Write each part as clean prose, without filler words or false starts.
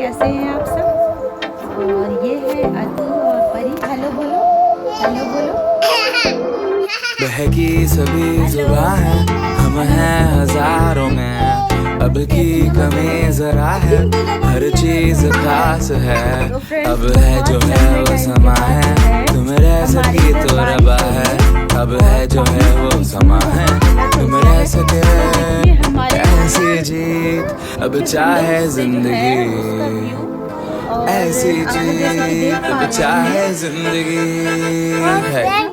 कैसे हैं आप सब। और ये है अदू और परी। हेलो बोलो, हेलो बोलो। बहकी सभी जुबां है, हम हैं हजारों में, अब की कमी जरा है, हर चीज खास है। अब है जो है वो समा है, तुम रह सकी तो रबा है। अब है जो है वो समा है, तुम रह सके ऐसी जीत। अब चाहे जिंदगी ऐसी जीत, अब चाहे जिंदगी है।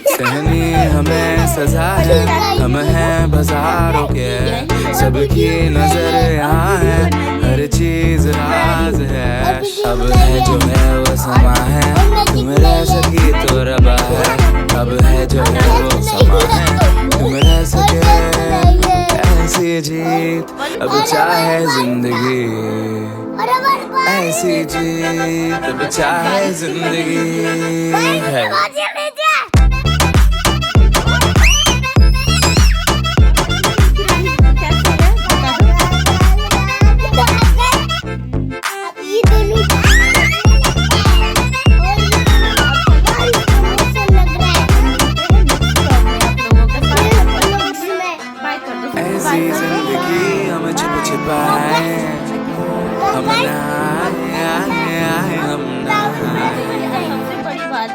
सहनी हमें सजा है, हम हैं बाजारों के, सबकी नजर यहाँ है, हर चीज राज है। अब है जो है वो समा है, तुम रह सकी तो रबा है। अब है जो है वो समा है, तुम रह सके ऐसी जीत। अब चाहे जिंदगी ऐसी जीत, अब चाहे जिंदगी है। ऐसी जिंदगी हम छिप छिपाए, हम नहाए हम नहाए।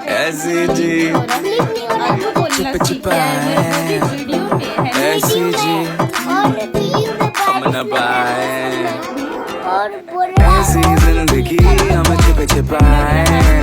ऐसी जी छिप छिपाए, ऐसी जी हम न पाए। ऐसी जिंदगी हम छिप छिपाए।